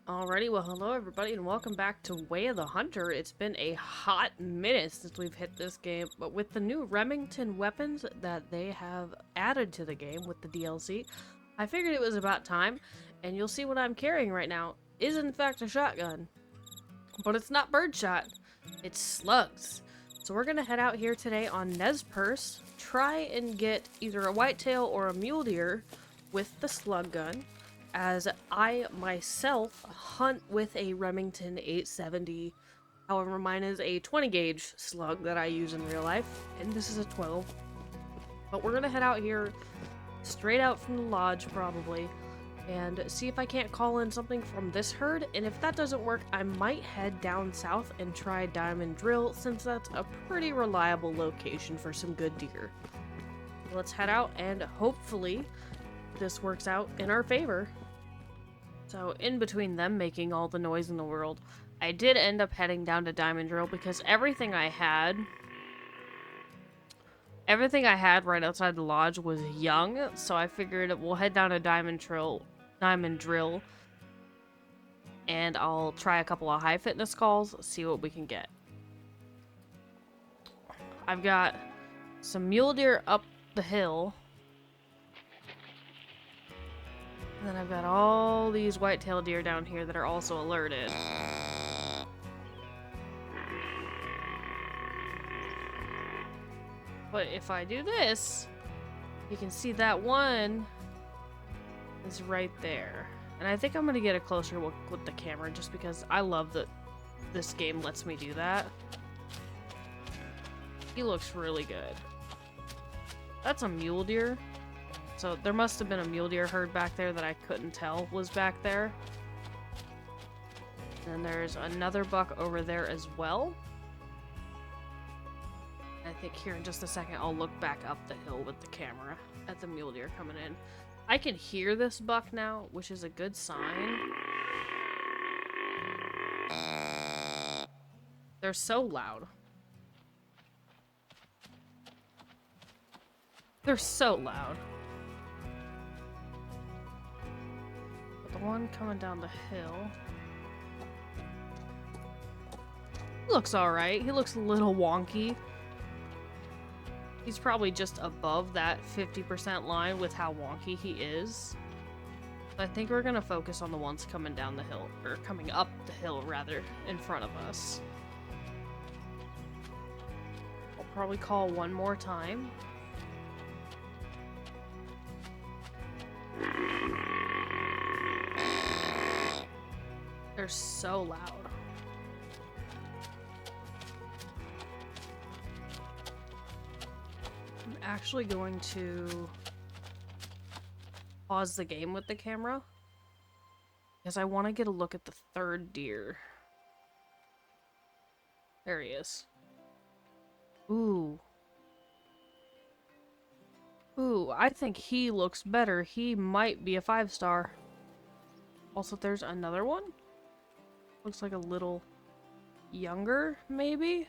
Alrighty, well hello everybody and welcome back to Way of the Hunter. It's been a hot minute since we've hit this game, but with the new Remington weapons that they have added to the game with the DLC, I figured it was about time, and you'll see what I'm carrying right now is in fact a shotgun. But it's not birdshot, it's slugs. So we're gonna head out here today on Perce, try and get either a whitetail or a mule deer with the slug gun, as I myself hunt with a Remington 870. However, mine is a 20 gauge slug that I use in real life, and this is a 12. But we're gonna head out here straight out from the lodge probably and see if I can't call in something from this herd, and if that doesn't work, I might head down south and try Diamond Drill, since that's a pretty reliable location for some good deer. Let's head out and hopefully this works out in our favor. So in between them making all the noise in the world, I did end up heading down to Diamond Drill because everything I had right outside the lodge was young, so I figured we'll head down to Diamond Drill, and I'll try a couple of high fitness calls, see what we can get. I've got some mule deer up the hill. And then I've got all these whitetail deer down here that are also alerted. But if I do this, you can see that one is right there. And I think I'm gonna get a closer look with the camera just because I love that this game lets me do that. He looks really good. That's a mule deer. So there must have been a mule deer herd back there that I couldn't tell was back there. And there's another buck over there as well. I think here in just a second I'll look back up the hill with the camera at the mule deer coming in. I can hear this buck now, which is a good sign. They're so loud. They're so loud. The one coming down the hill, he looks alright. He looks a little wonky. He's probably just above that 50% line with how wonky he is. I think we're gonna focus on the ones coming down the hill, or coming up the hill rather, in front of us. I'll probably call one more time. They're so loud. I'm actually going to pause the game with the camera because I want to get a look at the third deer. There he is. Ooh. Ooh, I think he looks better. He might be a 5-star. Also, there's another one. Looks like a little younger, maybe?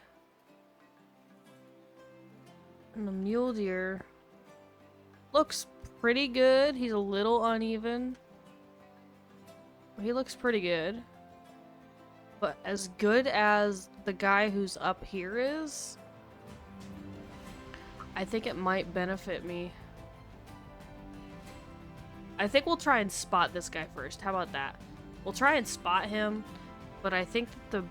And the mule deer looks pretty good. He's a little uneven. He looks pretty good. But as good as the guy who's up here is, I think it might benefit me. I think we'll try and spot this guy first. How about that? We'll try and spot him. But I think that the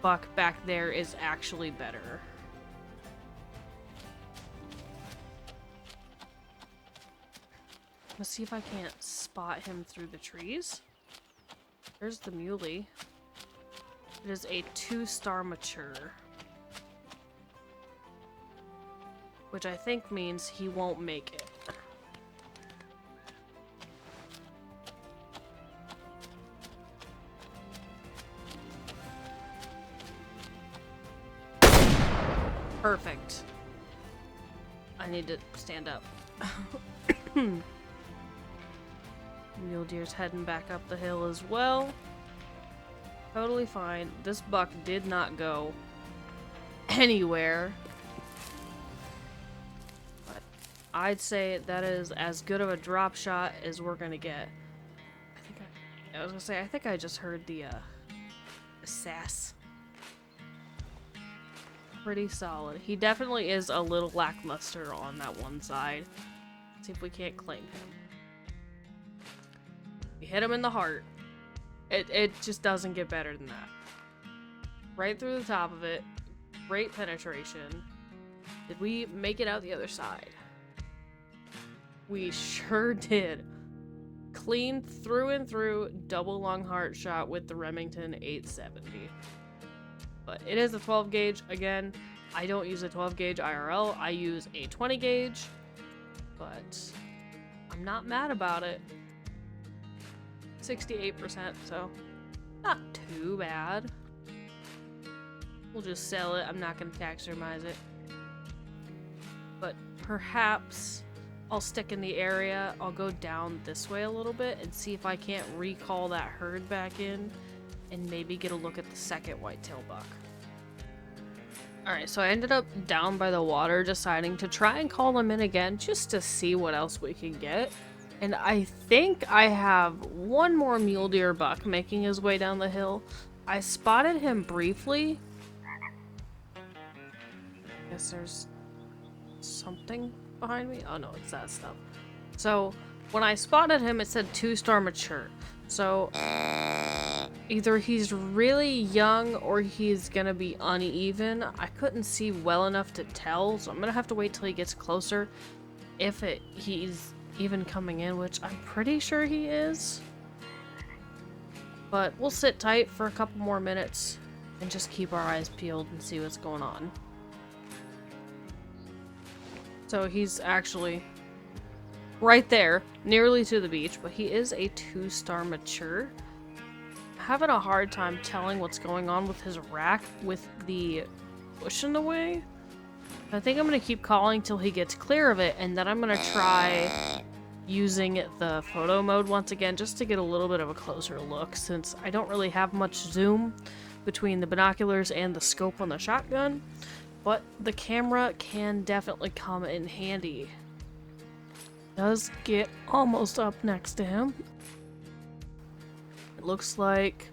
buck back there is actually better. Let's see if I can't spot him through the trees. There's the muley. It is a 2-star mature. Which I think means he won't make it. Perfect. I need to stand up. Mule deer's heading back up the hill as well. Totally fine. This buck did not go anywhere. But I'd say that is as good of a drop shot as we're gonna get. I think I was gonna say, I think I just heard the sass. Pretty solid. He definitely is a little lackluster on that one side. Let's see if we can't claim him. We hit him in the heart. It just doesn't get better than that. Right through the top of it. Great penetration. Did we make it out the other side? We sure did. Clean through and through, double long heart shot with the Remington 870. But it is a 12 gauge. Again, I don't use a 12 gauge IRL. I use a 20 gauge. But I'm not mad about it. 68%, so not too bad. We'll just sell it. I'm not going to taxidermize it. But perhaps I'll stick in the area. I'll go down this way a little bit and see if I can't recall that herd back in and maybe get a look at the second whitetail buck. Alright, so I ended up down by the water deciding to try and call them in again just to see what else we can get. And I think I have one more mule deer buck making his way down the hill. I spotted him briefly. I guess there's something behind me. Oh no, it's that stuff. So when I spotted him, it said 2-star mature. So either he's really young or he's gonna be uneven. I couldn't see well enough to tell, so I'm gonna have to wait till he gets closer. If he's even coming in, which I'm pretty sure he is. But we'll sit tight for a couple more minutes and just keep our eyes peeled and see what's going on. So he's actually right there, nearly to the beach, but he is a 2-star mature. Having a hard time telling what's going on with his rack with the bush in the way. I think I'm going to keep calling till he gets clear of it, and then I'm going to try using the photo mode once again just to get a little bit of a closer look, since I don't really have much zoom between the binoculars and the scope on the shotgun, but the camera can definitely come in handy. Does get almost up next to him. It looks like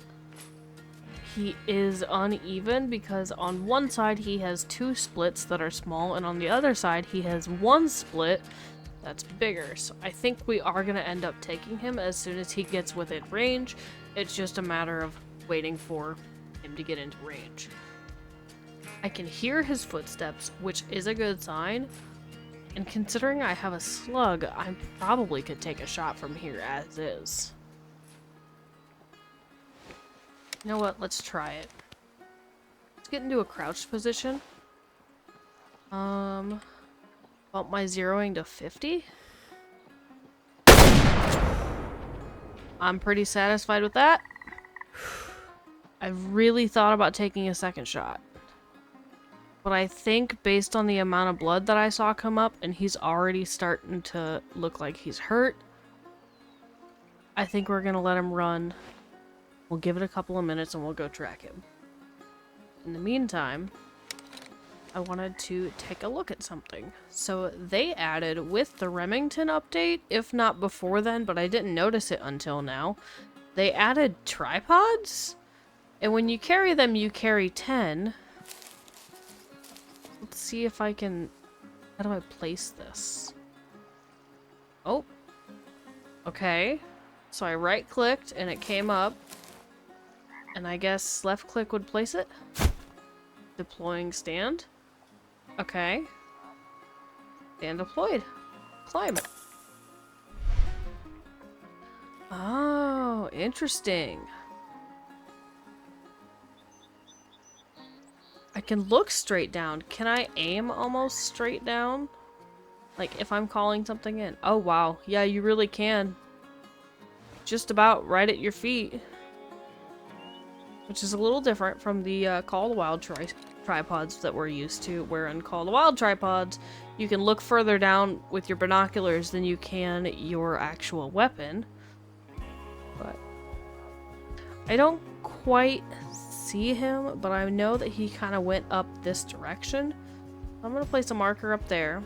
he is uneven because on one side he has 2 splits that are small, and on the other side he has 1 split that's bigger. So I think we are going to end up taking him as soon as he gets within range. It's just a matter of waiting for him to get into range. I can hear his footsteps, which is a good sign. And considering I have a slug, I probably could take a shot from here as is. You know what? Let's try it. Let's get into a crouched position. Bump my zeroing to 50. I'm pretty satisfied with that. I really thought about taking a second shot. But I think based on the amount of blood that I saw come up, and he's already starting to look like he's hurt, I think we're going to let him run. We'll give it a couple of minutes and we'll go track him. In the meantime, I wanted to take a look at something. So they added with the Remington update, if not before then, but I didn't notice it until now, they added tripods. And when you carry them, you carry 10. Let's see if I can... How do I place this? Oh. Okay. So I right-clicked and it came up. And I guess left-click would place it. Deploying stand. Okay. Stand deployed. Climb. Oh, interesting. I can look straight down. Can I aim almost straight down? Like if I'm calling something in. Oh wow. Yeah, you really can. Just about right at your feet. Which is a little different from the Call of the Wild tripods that we're used to, where in Call of the Wild tripods, you can look further down with your binoculars than you can your actual weapon. But I don't quite see him, but I know that he kind of went up this direction. I'm gonna place a marker up there.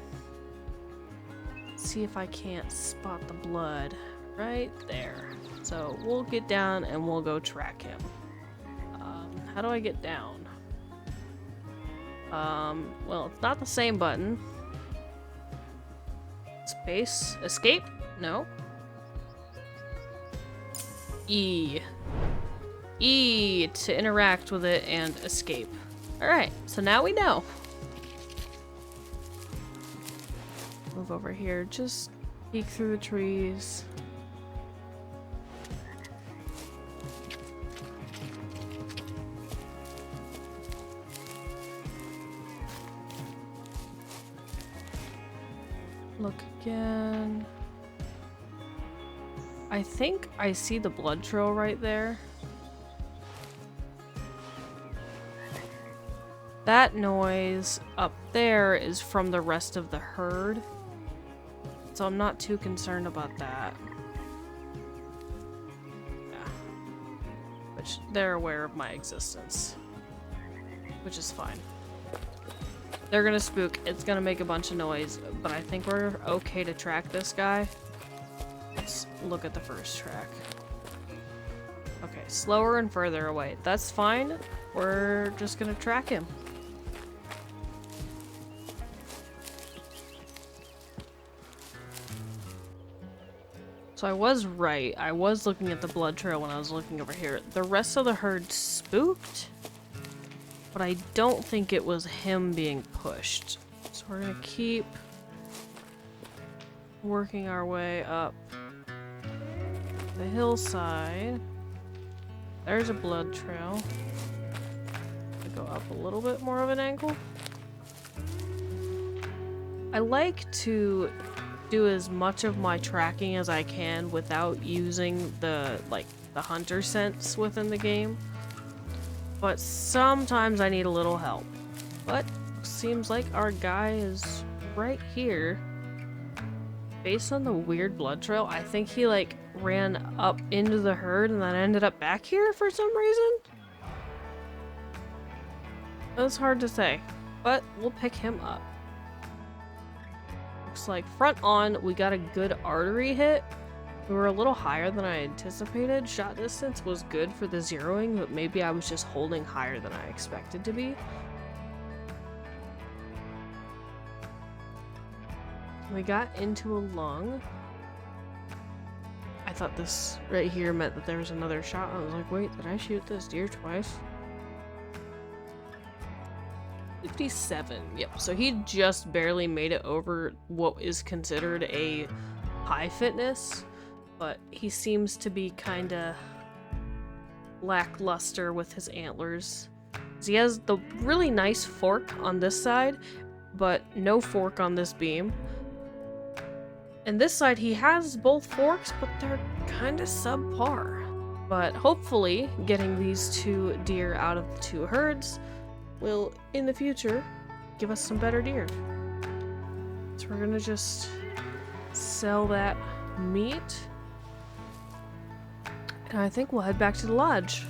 See if I can't spot the blood. Right there. So we'll get down and we'll go track him. How do I get down? Well, it's not the same button. Space. Escape? No. E. E to interact with it and escape. Alright, so now we know. Move over here, just peek through the trees. Look again. I think I see the blood trail right there. That noise up there is from the rest of the herd. So I'm not too concerned about that. Yeah. Which they're aware of my existence. Which is fine. They're gonna spook, it's gonna make a bunch of noise, but I think we're okay to track this guy. Let's look at the first track. Okay, slower and further away. That's fine. We're just gonna track him. So I was right. I was looking at the blood trail when I was looking over here. The rest of the herd spooked, but I don't think it was him being pushed. So we're gonna keep working our way up the hillside. There's a blood trail. Go up a little bit more of an angle. I like to do as much of my tracking as I can without using the hunter sense within the game. But sometimes I need a little help. But seems like our guy is right here. Based on the weird blood trail, I think he ran up into the herd and then ended up back here for some reason. That's hard to say, but we'll pick him up. Looks like front on, we got a good artery hit. We were a little higher than I anticipated. Shot distance was good for the zeroing, but maybe I was just holding higher than I expected to be. We got into a lung. I thought this right here meant that there was another shot. I was like, wait, did I shoot this deer twice? 57. Yep, so he just barely made it over what is considered a high fitness, but he seems to be kind of lackluster with his antlers. He has the really nice fork on this side, but no fork on this beam. And this side he has both forks, but they're kind of subpar. But hopefully getting these two deer out of the two herds will, in the future, give us some better deer. So we're gonna just sell that meat. And I think we'll head back to the lodge.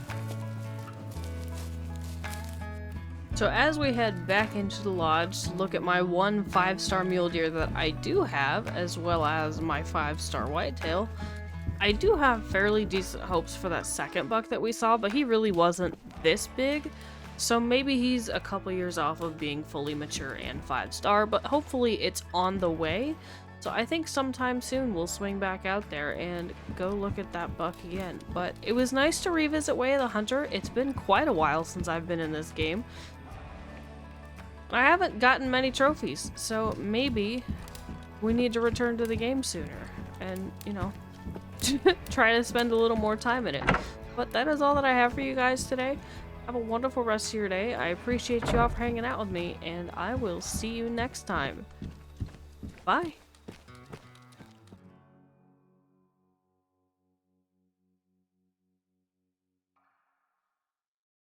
So as we head back into the lodge to look at my 1 5-star mule deer that I do have, as well as my 5-star whitetail, I do have fairly decent hopes for that second buck that we saw, but he really wasn't this big. So maybe he's a couple years off of being fully mature and 5-star, but hopefully it's on the way. So I think sometime soon we'll swing back out there and go look at that buck again. But it was nice to revisit Way of the Hunter. It's been quite a while since I've been in this game. I haven't gotten many trophies, so maybe we need to return to the game sooner and, you know, try to spend a little more time in it. But that is all that I have for you guys today. Have a wonderful rest of your day. I appreciate you all for hanging out with me, and I will see you next time. Bye.